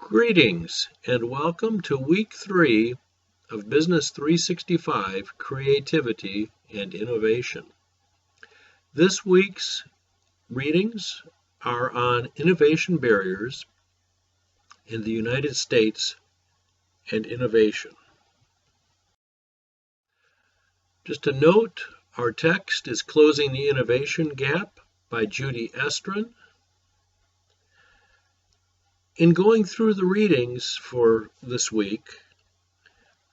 Greetings and welcome to week 3 of Business 365 Creativity and Innovation. This week's readings are on innovation barriers in the United States and innovation. Just a note, our text is Closing the Innovation Gap by Judy Estrin. In going through the readings for this week,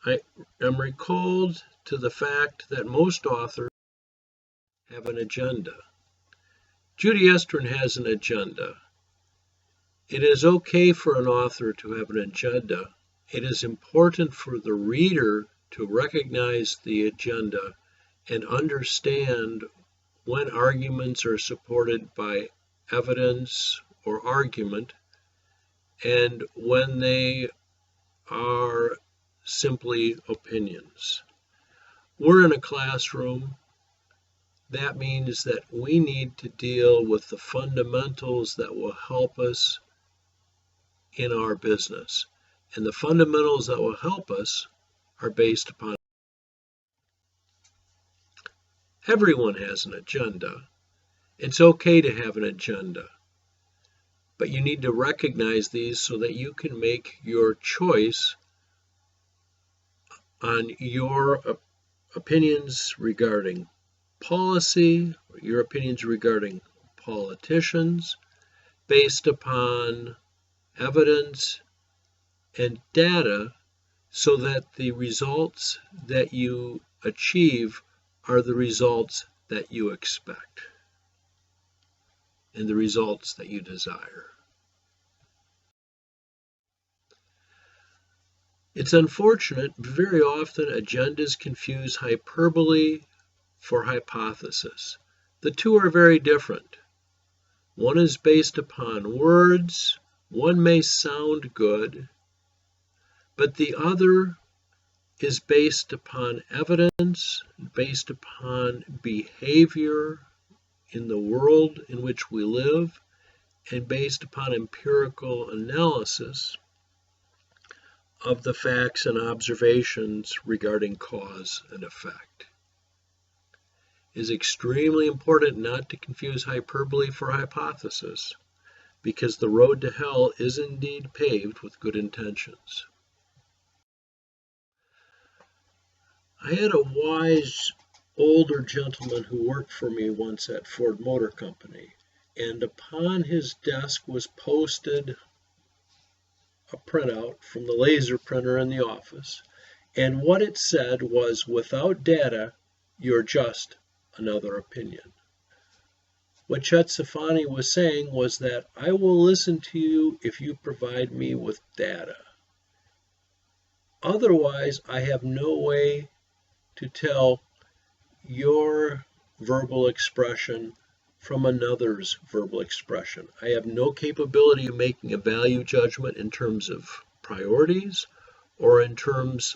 I am recalled to the fact that most authors have an agenda. Judy Estrin has an agenda. It is okay for an author to have an agenda. It is important for the reader to recognize the agenda and understand when arguments are supported by evidence or argument, and when they are simply opinions. We're in a classroom. That means that we need to deal with the fundamentals that will help us in our business. And the fundamentals that will help us are based upon. Everyone has an agenda. It's okay to have an agenda. But you need to recognize these so that you can make your choice on your opinions regarding policy, your opinions regarding politicians, based upon evidence and data, so that the results that you achieve are the results that you expect and the results that you desire. It's unfortunate, very often agendas confuse hyperbole for hypothesis. The two are very different. One is based upon words, one may sound good, but the other is based upon evidence, based upon behavior in the world in which we live, and based upon empirical analysis of the facts and observations regarding cause and effect. It is extremely important not to confuse hyperbole for hypothesis, because the road to hell is indeed paved with good intentions. I had a wise older gentleman who worked for me once at Ford Motor Company, and upon his desk was posted a printout from the laser printer in the office, and what it said was, "Without data, you're just another opinion." What Chet Safani was saying was that I will listen to you if you provide me with data. Otherwise, I have no way to tell your verbal expression from another's verbal expression. I have no capability of making a value judgment in terms of priorities or in terms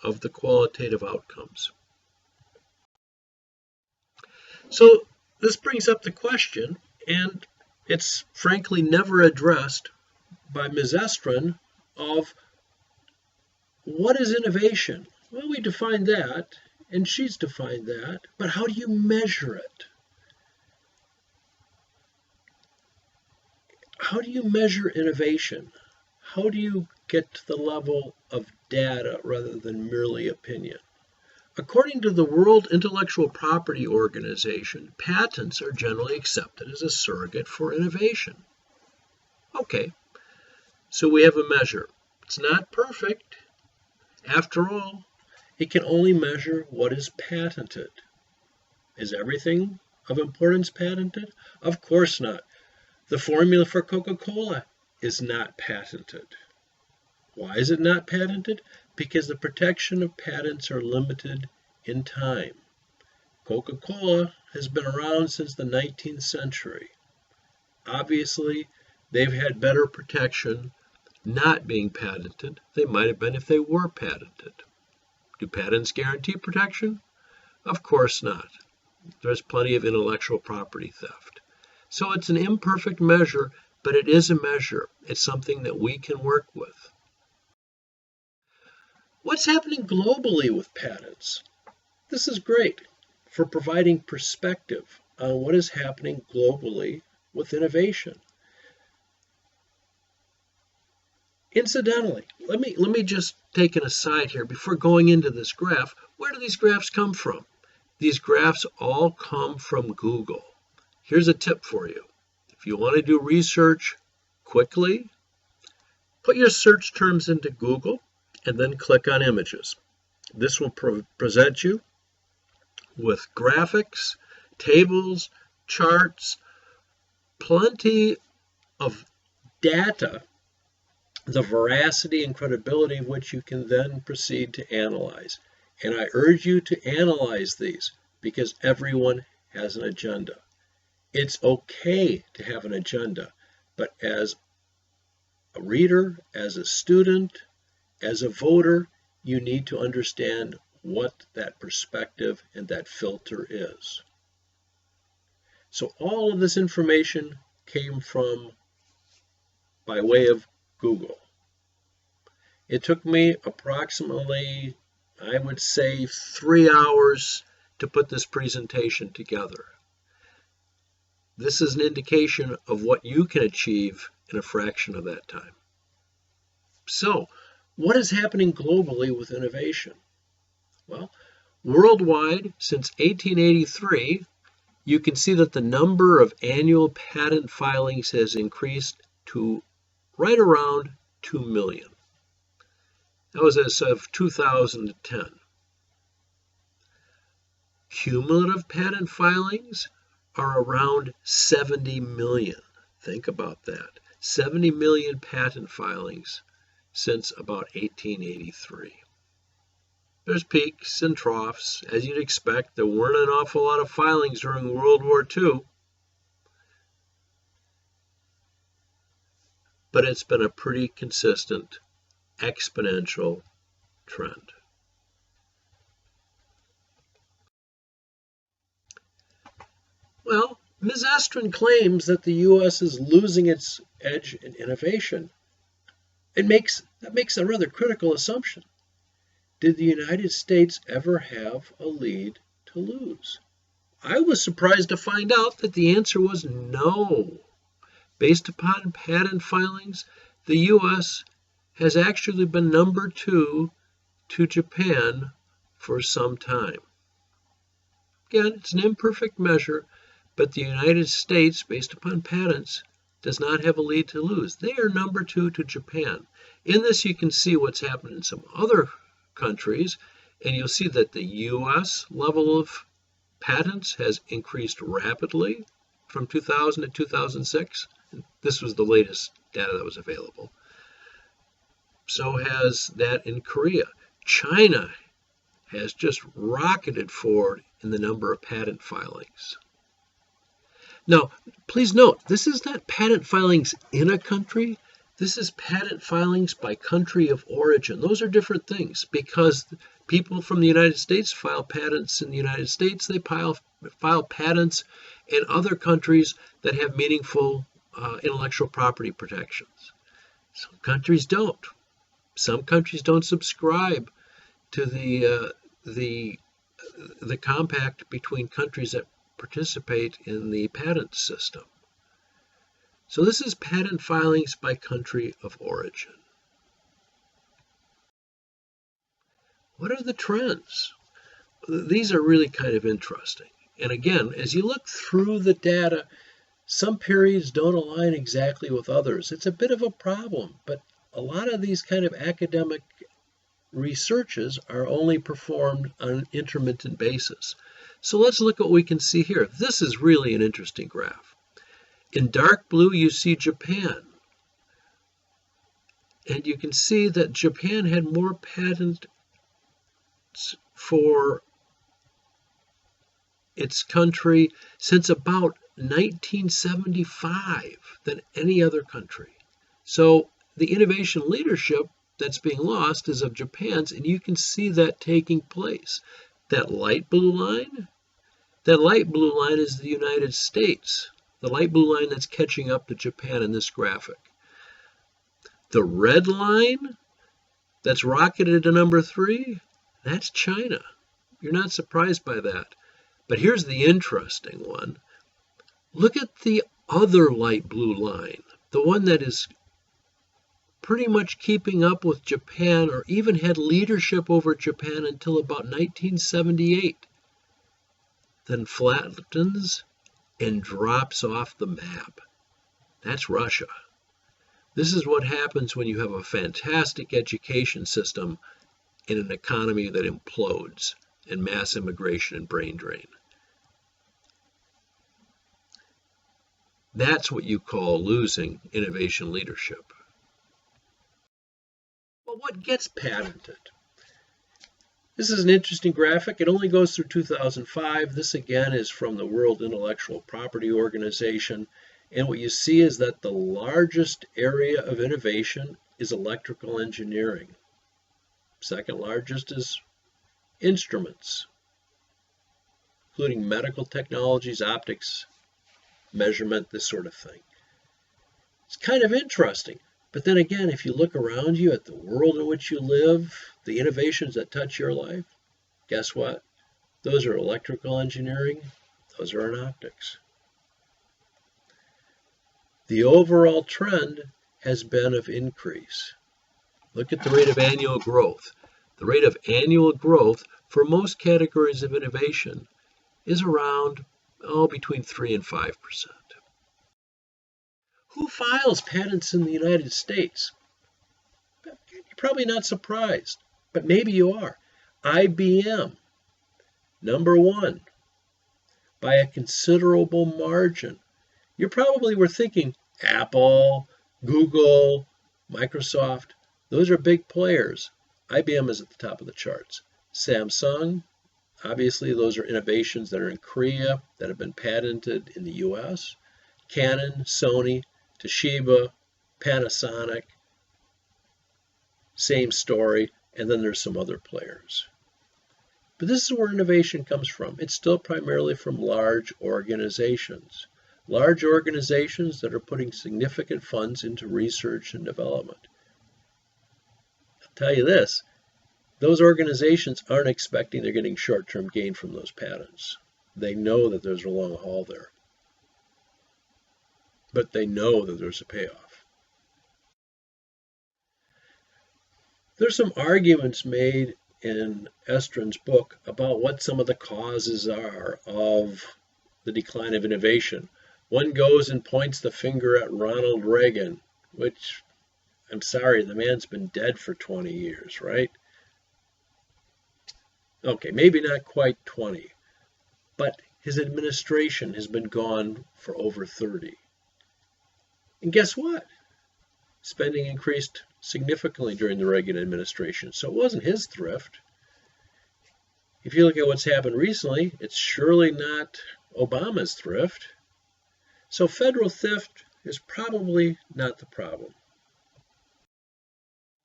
of the qualitative outcomes. So this brings up the question, and it's frankly never addressed by Ms. Estrin, of what is innovation? Well, we define that, and she's defined that, but how do you measure it? How do you measure innovation? How do you get to the level of data rather than merely opinion? According to the World Intellectual Property Organization, patents are generally accepted as a surrogate for innovation. Okay, so we have a measure. It's not perfect. After all, it can only measure what is patented. Is everything of importance patented? Of course not. The formula for Coca-Cola is not patented. Why is it not patented? Because the protection of patents are limited in time. Coca-Cola has been around since the 19th century. Obviously, they've had better protection not being patented. They might have been if they were patented. Do patents guarantee protection? Of course not. There's plenty of intellectual property theft. So it's an imperfect measure but it is a measure. It's something that we can work with. What's happening globally with patents? This is great for providing perspective on what is happening globally with innovation. Incidentally, let me just take an aside here before going into this graph. Where do these graphs come from? These graphs all come from Google. Here's a tip for you. If you want to do research quickly, put your search terms into Google and then click on images. This will present you with graphics, tables, charts, plenty of data, the veracity and credibility of which you can then proceed to analyze. And I urge you to analyze these because everyone has an agenda. It's okay to have an agenda, but as a reader, as a student, as a voter, you need to understand what that perspective and that filter is. So all of this information came from by way of Google. It took me approximately, I would say, 3 hours to put this presentation together. This is an indication of what you can achieve in a fraction of that time. So, what is happening globally with innovation? Well, worldwide, since 1883, you can see that the number of annual patent filings has increased to right around 2 million. That was as of 2010. Cumulative patent filings are around 70 million. Think about that. 70 million patent filings since about 1883. There's peaks and troughs. As you'd expect, there weren't an awful lot of filings during World War II. But it's been a pretty consistent exponential trend. Well, Ms. Estrin claims that the U.S. is losing its edge in innovation. That makes a rather critical assumption. Did the United States ever have a lead to lose? I was surprised to find out that the answer was no. Based upon patent filings, the U.S. has actually been number 2 to Japan for some time. Again, it's an imperfect measure, but the United States, based upon patents, does not have a lead to lose. They are number 2 to Japan. In this, you can see what's happened in some other countries, and you'll see that the U.S. level of patents has increased rapidly from 2000 to 2006. This was the latest data that was available. So has that in Korea. China has just rocketed forward in the number of patent filings. Now, please note, this is not patent filings in a country. This is patent filings by country of origin. Those are different things because people from the United States file patents in the United States. They file patents in other countries that have meaningful intellectual property protections. Some countries don't. Some countries don't subscribe to the compact between countries that participate in the patent system. So this is patent filings by country of origin. What are the trends? These are really kind of interesting. And again, as you look through the data, some periods don't align exactly with others. It's a bit of a problem, but a lot of these kind of academic researches are only performed on an intermittent basis. So let's look at what we can see here. This is really an interesting graph. In dark blue, you see Japan. And you can see that Japan had more patents for its country since about 1975 than any other country. So the innovation leadership that's being lost is of Japan's, and you can see that taking place. That light blue line is the United States the light blue line that's catching up to Japan in this graphic. The red line that's rocketed to number 3, that's China. You're not surprised by that. But here's the interesting one. Look at the other light blue line, the one that is pretty much keeping up with Japan, or even had leadership over Japan until about 1978, then flattens and drops off the map. That's Russia. This is what happens when you have a fantastic education system in an economy that implodes and mass immigration and brain drain. That's what you call losing innovation leadership. Well, what gets patented? This is an interesting graphic. It only goes through 2005. This again is from the World Intellectual Property Organization. And what you see is that the largest area of innovation is electrical engineering. Second largest is instruments, including medical technologies, optics, measurement, this sort of thing. It's kind of interesting. But then again, if you look around you at the world in which you live, the innovations that touch your life, guess what? Those are electrical engineering, those are in optics. The overall trend has been of increase. Look at the rate of annual growth. The rate of annual growth for most categories of innovation is around, between 3 and 5%. Who files patents in the United States? You're probably not surprised, but maybe you are. IBM, number 1, by a considerable margin. You probably were thinking Apple, Google, Microsoft. Those are big players. IBM is at the top of the charts. Samsung, obviously those are innovations that are in Korea that have been patented in the US. Canon, Sony, Toshiba, Panasonic, same story, and then there's some other players. But this is where innovation comes from. It's still primarily from large organizations. Large organizations that are putting significant funds into research and development. I'll tell you this, those organizations aren't expecting they're getting short-term gain from those patents. They know that there's a long haul there. But they know that there's a payoff. There's some arguments made in Estrin's book about what some of the causes are of the decline of innovation. One goes and points the finger at Ronald Reagan, which, I'm sorry, the man's been dead for 20 years, right? Okay, maybe not quite 20, but his administration has been gone for over 30. And guess what? Spending increased significantly during the Reagan administration, so it wasn't his thrift. If you look at what's happened recently, it's surely not Obama's thrift. So federal theft is probably not the problem.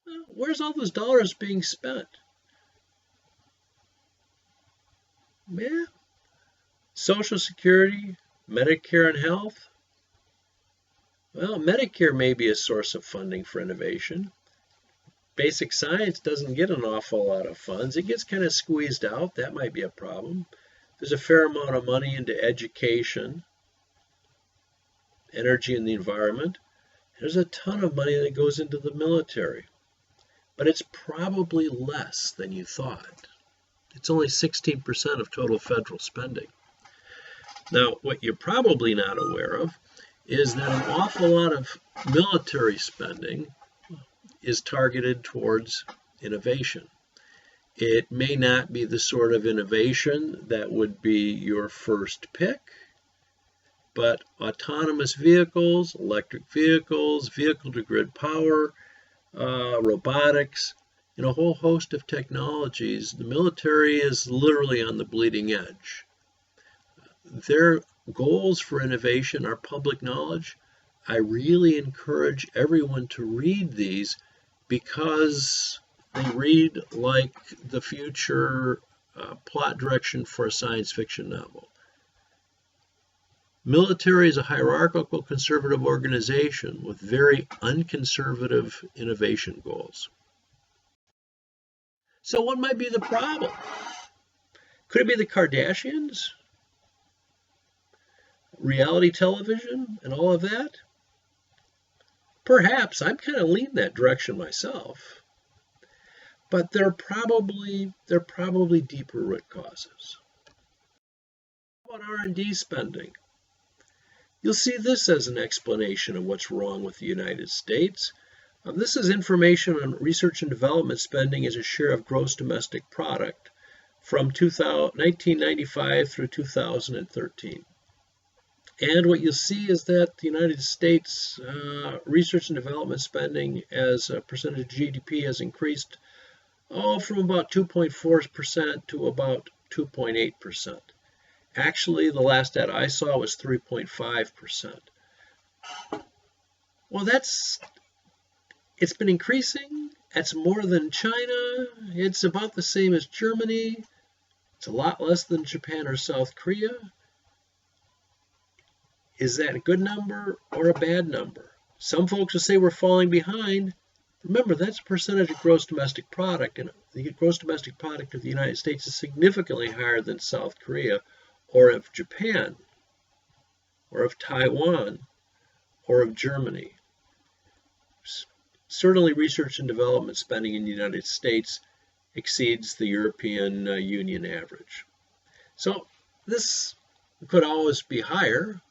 Well, where's all those dollars being spent? Yeah. Social Security, Medicare and health. Well, Medicare may be a source of funding for innovation. Basic science doesn't get an awful lot of funds. It gets kind of squeezed out. That might be a problem. There's a fair amount of money into education, energy and the environment. There's a ton of money that goes into the military. But it's probably less than you thought. It's only 16% of total federal spending. Now, what you're probably not aware of is that an awful lot of military spending is targeted towards innovation. It may not be the sort of innovation that would be your first pick, but autonomous vehicles, electric vehicles, vehicle-to-grid power, robotics, and a whole host of technologies, the military is literally on the bleeding edge. Their goals for innovation are public knowledge. I really encourage everyone to read these because they read like the future plot direction for a science fiction novel. Military is a hierarchical conservative organization with very unconservative innovation goals. So what might be the problem? Could it be the Kardashians? Reality television and all of that? Perhaps. I'm kind of leaning that direction myself. But they're probably deeper root causes. How about R&D spending? You'll see this as an explanation of what's wrong with the United States. This is information on research and development spending as a share of gross domestic product from 1995 through 2013. And what you'll see is that the United States research and development spending as a percentage of GDP has increased from about 2.4% to about 2.8%. Actually, the last data I saw was 3.5%. Well, it's been increasing. That's more than China. It's about the same as Germany. It's a lot less than Japan or South Korea. Is that a good number or a bad number? Some folks will say we're falling behind. Remember, that's a percentage of gross domestic product, and the gross domestic product of the United States is significantly higher than South Korea, or of Japan, or of Taiwan, or of Germany. Certainly, research and development spending in the United States exceeds the European Union average. So this could always be higher.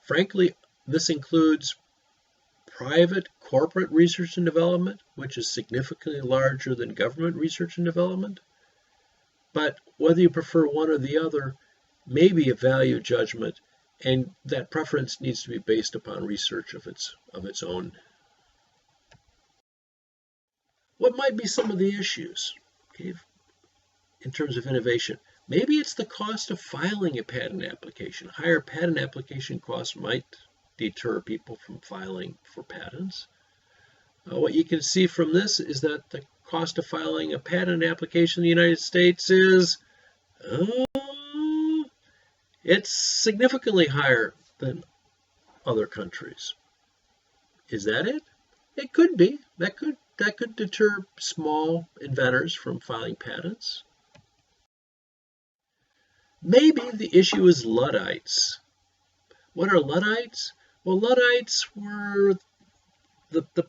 Frankly, this includes private corporate research and development, which is significantly larger than government research and development. But whether you prefer one or the other may be a value judgment, and that preference needs to be based upon research of its own. What might be some of the issues, okay, in terms of innovation? Maybe it's the cost of filing a patent application. Higher patent application costs might deter people from filing for patents. What you can see from this is that the cost of filing a patent application in the United States is it's significantly higher than other countries. Is that it? It could be. That could deter small inventors from filing patents. Maybe the issue is Luddites. What are Luddites? Well, Luddites were the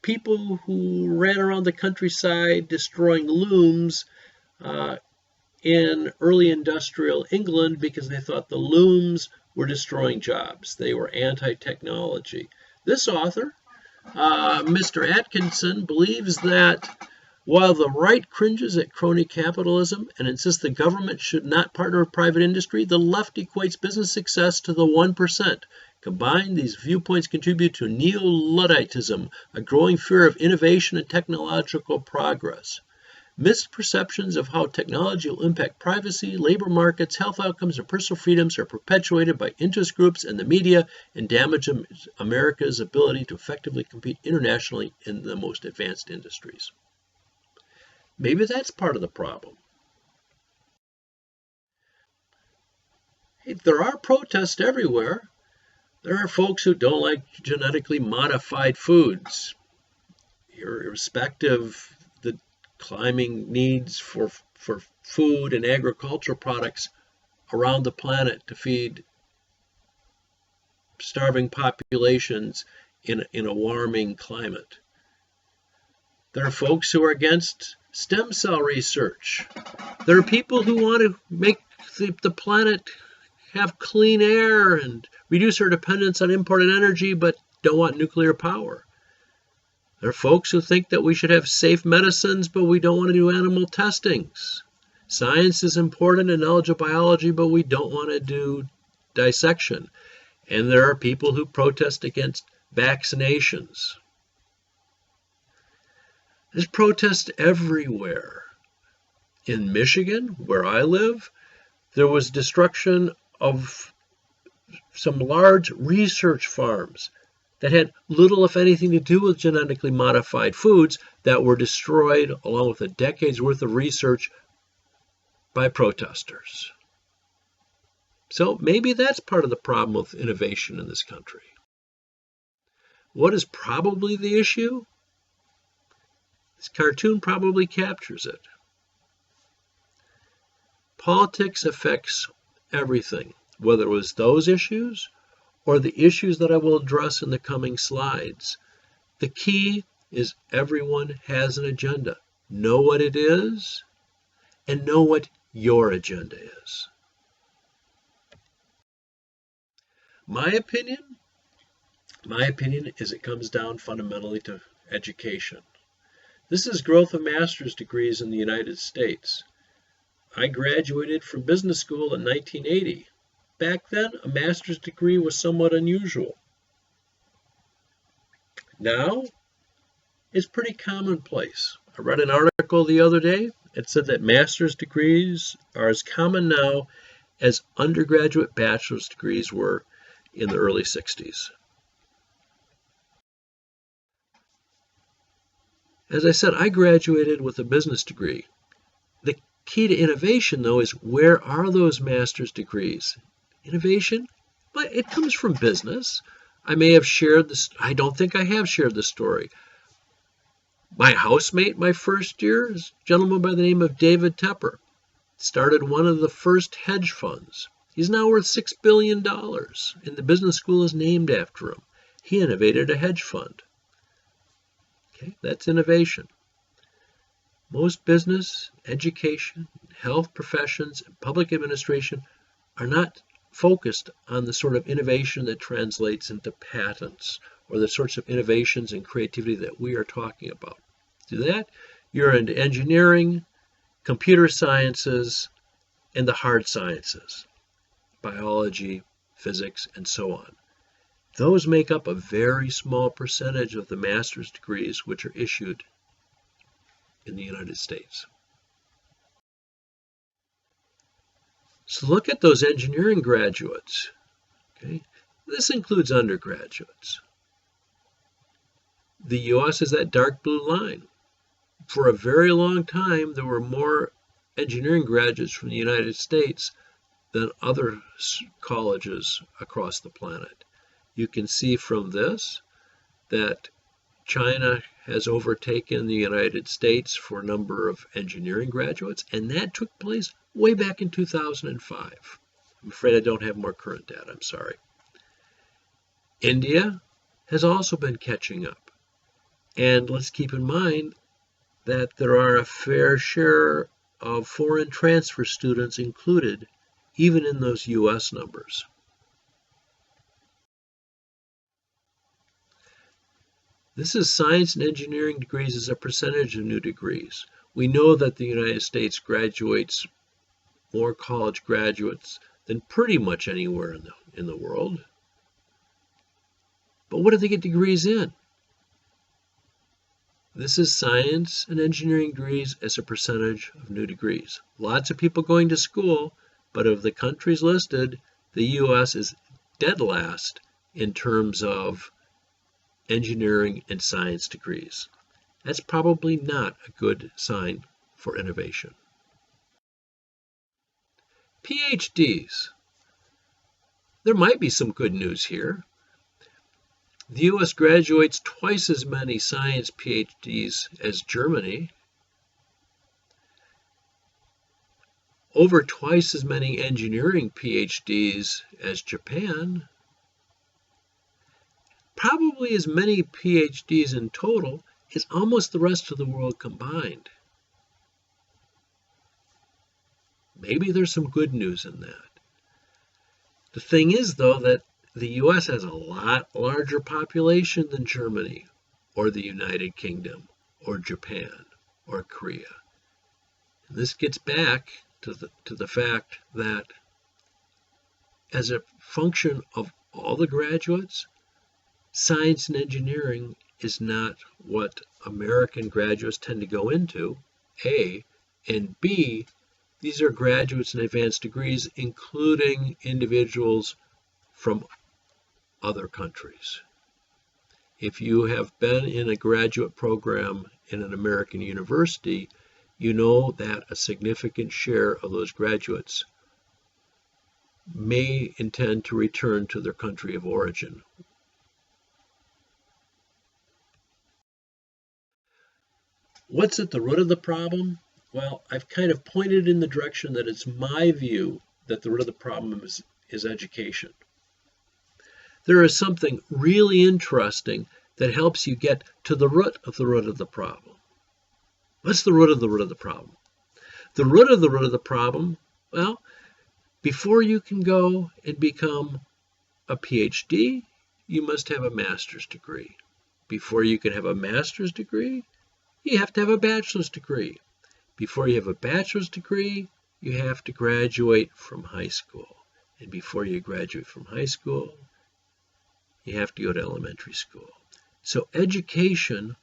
people who ran around the countryside destroying looms in early industrial England because they thought the looms were destroying jobs. They were anti-technology. This author, Mr. Atkinson, believes that while the right cringes at crony capitalism and insists the government should not partner with private industry, the left equates business success to the 1%. Combined, these viewpoints contribute to neo-Ludditism, a growing fear of innovation and technological progress. Misperceptions of how technology will impact privacy, labor markets, health outcomes, and personal freedoms are perpetuated by interest groups and the media and damage America's ability to effectively compete internationally in the most advanced industries. Maybe that's part of the problem. Hey, there are protests everywhere. There are folks who don't like genetically modified foods, irrespective of the climbing needs for food and agricultural products around the planet to feed starving populations in a warming climate. There are folks who are against stem cell research. There are people who want to make the planet have clean air and reduce our dependence on imported energy, but don't want nuclear power. There are folks who think that we should have safe medicines, but we don't want to do animal testings. Science is important and knowledge of biology, but we don't want to do dissection. And there are people who protest against vaccinations. There's protests everywhere. In Michigan, where I live, there was destruction of some large research farms that had little, if anything, to do with genetically modified foods that were destroyed along with a decade's worth of research by protesters. So maybe that's part of the problem with innovation in this country. What is probably the issue? This cartoon probably captures it. Politics affects everything, whether it was those issues or the issues that I will address in the coming slides. The key is everyone has an agenda. Know what it is and know what your agenda is. My opinion is it comes down fundamentally to education. This is growth of master's degrees in the United States. I graduated from business school in 1980. Back then, a master's degree was somewhat unusual. Now, it's pretty commonplace. I read an article the other day. It said that master's degrees are as common now as undergraduate bachelor's degrees were in the early 60s. As I said, I graduated with a business degree. The key to innovation, though, is where are those master's degrees? Innovation? But it comes from business. I may have shared this. I don't think I have shared this story. My housemate, my first year, is a gentleman by the name of David Tepper. Started one of the first hedge funds. He's now worth $6 billion, and the business school is named after him. He innovated a hedge fund. Okay, that's innovation. Most business, education, health professions, and public administration are not focused on the sort of innovation that translates into patents or the sorts of innovations and creativity that we are talking about. To that, you're into engineering, computer sciences, and the hard sciences, biology, physics, and so on. Those make up a very small percentage of the master's degrees which are issued in the United States. So look at those engineering graduates. Okay? This includes undergraduates. The U.S. is that dark blue line. For a very long time, there were more engineering graduates from the United States than other colleges across the planet. You can see from this that China has overtaken the United States for a number of engineering graduates, and that took place way back in 2005. I'm afraid I don't have more current data, I'm sorry. India has also been catching up. And let's keep in mind that there are a fair share of foreign transfer students included, even in those U.S. numbers. This is science and engineering degrees as a percentage of new degrees. We know that the United States graduates more college graduates than pretty much anywhere in the world. But what do they get degrees in? This is science and engineering degrees as a percentage of new degrees. Lots of people going to school, but of the countries listed, the U.S. is dead last in terms of engineering and science degrees. That's probably not a good sign for innovation. PhDs. There might be some good news here. The U.S. graduates twice as many science PhDs as Germany, over twice as many engineering PhDs as Japan, probably as many PhDs in total as almost the rest of the world combined. Maybe there's some good news in that. The thing is, though, that the U.S. has a lot larger population than Germany or the United Kingdom or Japan or Korea. And this gets back to the fact that as a function of all the graduates, science and engineering is not what American graduates tend to go into, A, and B, these are graduates and advanced degrees, including individuals from other countries. If you have been in a graduate program in an American university, you know that a significant share of those graduates may intend to return to their country of origin. What's at the root of the problem? Well, I've kind of pointed in the direction that it's my view that the root of the problem is education. There is something really interesting that helps you get to the root of the problem. What's the root of the problem? The root of the problem, well, before you can go and become a PhD, you must have a master's degree. Before you can have a master's degree, you have to have a bachelor's degree. Before you have a bachelor's degree, you have to graduate from high school. And before you graduate from high school, you have to go to elementary school. So education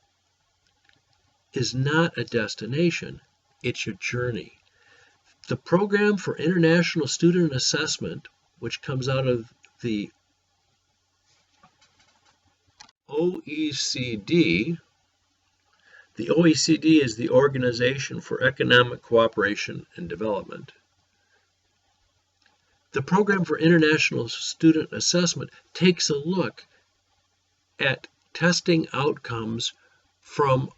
is not a destination, it's your journey. The Program for International Student Assessment, which comes out of the OECD, the OECD is the Organization for Economic Cooperation and Development. The Program for International Student Assessment takes a look at testing outcomes from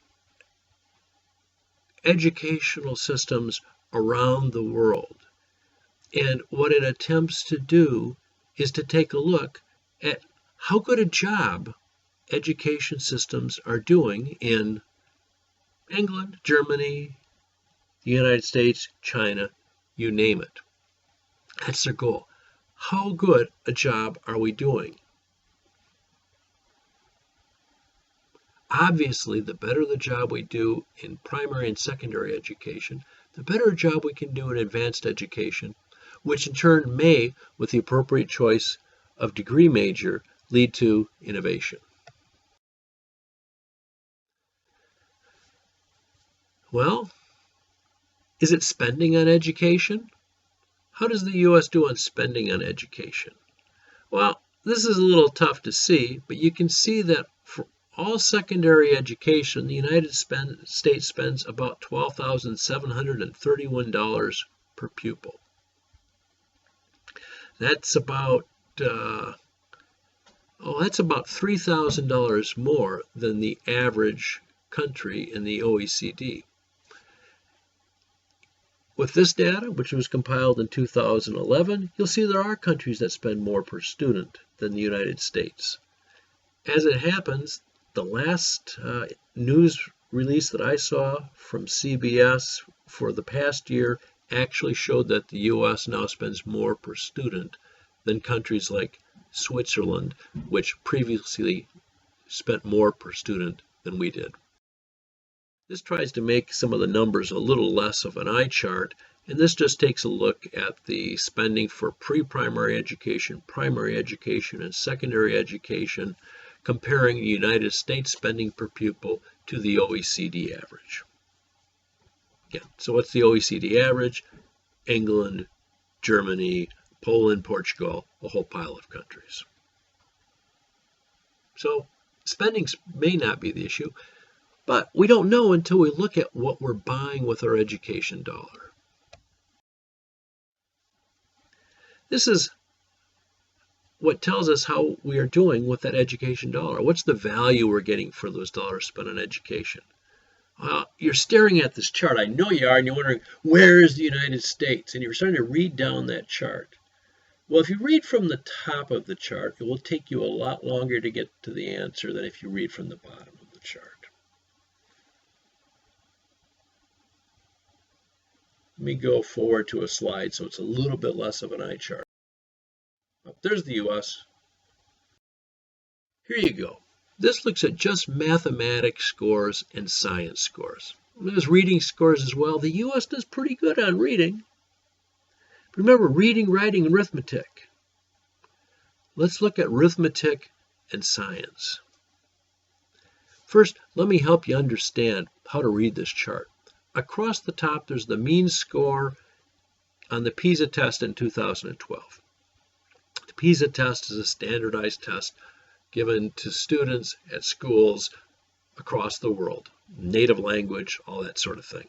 educational systems around the world. And what it attempts to do is to take a look at how good a job education systems are doing in England, Germany, the United States, China, you name it. That's their goal. How good a job are we doing? Obviously, the better the job we do in primary and secondary education, the better job we can do in advanced education, which in turn may, with the appropriate choice of degree major, lead to innovation. Well, is it spending on education? How does the U.S. do on spending on education? Well, this is a little tough to see, but you can see that for all secondary education, the United States spends about $12,731 per pupil. That's about $3,000 more than the average country in the OECD. With this data, which was compiled in 2011, you'll see there are countries that spend more per student than the United States. As it happens, the last news release that I saw from CBS for the past year actually showed that the U.S. now spends more per student than countries like Switzerland, which previously spent more per student than we did. This tries to make some of the numbers a little less of an eye chart, and this just takes a look at the spending for pre-primary education, primary education, and secondary education, comparing the United States spending per pupil to the OECD average. Yeah, so what's the OECD average? England, Germany, Poland, Portugal, a whole pile of countries. So spending may not be the issue, but we don't know until we look at what we're buying with our education dollar. This is what tells us how we are doing with that education dollar. What's the value we're getting for those dollars spent on education? You're staring at this chart. I know you are, and you're wondering, where is the United States? And you're starting to read down that chart. Well, if you read from the top of the chart, it will take you a lot longer to get to the answer than if you read from the bottom of the chart. Let me go forward to a slide so it's a little bit less of an eye chart. Oh, there's the U.S. Here you go. This looks at just mathematics scores and science scores. There's reading scores as well. The U.S. does pretty good on reading. Remember, reading, writing, and arithmetic. Let's look at arithmetic and science. First, let me help you understand how to read this chart. Across the top, there's the mean score on the PISA test in 2012. The PISA test is a standardized test given to students at schools across the world, native language, all that sort of thing.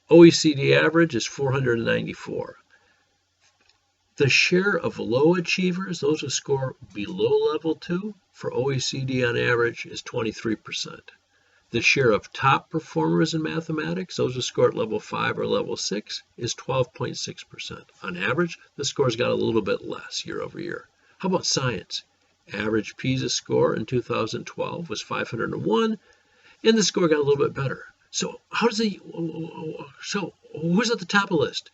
OECD average is 494. The share of low achievers, those who score below level 2, for OECD on average is 23%. The share of top performers in mathematics, those who score at level 5 or level 6, is 12.6%. On average, the scores got a little bit less year over year. How about science? Average PISA score in 2012 was 501, and the score got a little bit better. So who's at the top of the list?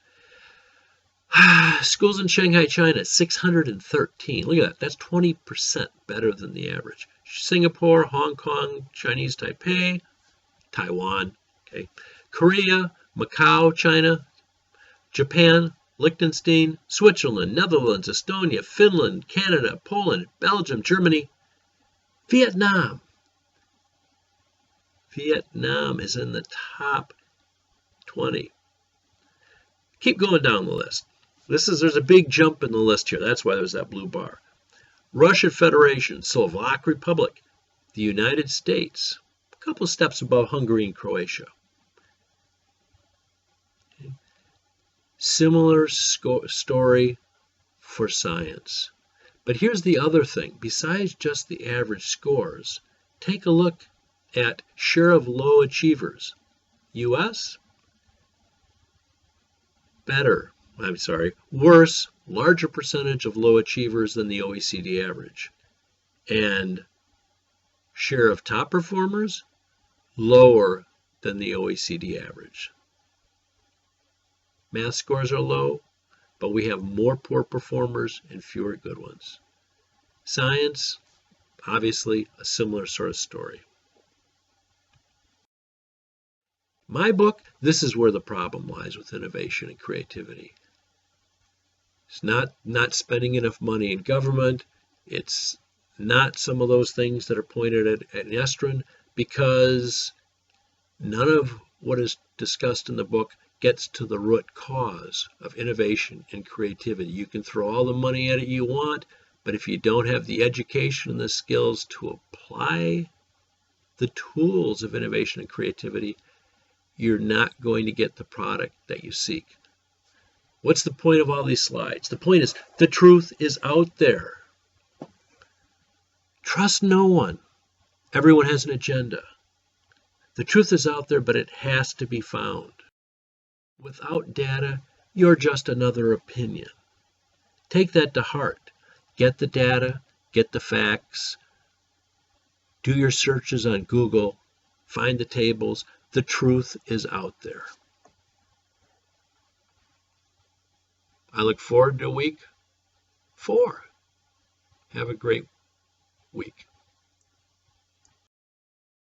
Schools in Shanghai, China, 613. Look at that. That's 20% better than the average. Singapore, Hong Kong, Chinese Taipei, Taiwan, okay, Korea, Macau, China, Japan, Liechtenstein, Switzerland, Netherlands, Estonia, Finland, Canada, Poland, Belgium, Germany, Vietnam. Vietnam is in the top 20. Keep going down the list. There's a big jump in the list here. That's why there's that blue bar. Russian Federation, Slovak Republic, the United States, a couple of steps above Hungary and Croatia. Okay. Similar story for science. But here's the other thing. Besides just the average scores, take a look at share of low achievers. U.S., worse, larger percentage of low achievers than the OECD average. And share of top performers, lower than the OECD average. Math scores are low, but we have more poor performers and fewer good ones. Science, obviously, a similar sort of story. My book, this is where the problem lies with innovation and creativity. It's not spending enough money in government. It's not some of those things that are pointed at Estrin, because none of what is discussed in the book gets to the root cause of innovation and creativity. You can throw all the money at it you want, but if you don't have the education and the skills to apply the tools of innovation and creativity, you're not going to get the product that you seek. What's the point of all these slides? The point is, the truth is out there. Trust no one. Everyone has an agenda. The truth is out there, but it has to be found. Without data, you're just another opinion. Take that to heart. Get the data, get the facts, do your searches on Google, find the tables. The truth is out there. I look forward to week 4. Have a great week.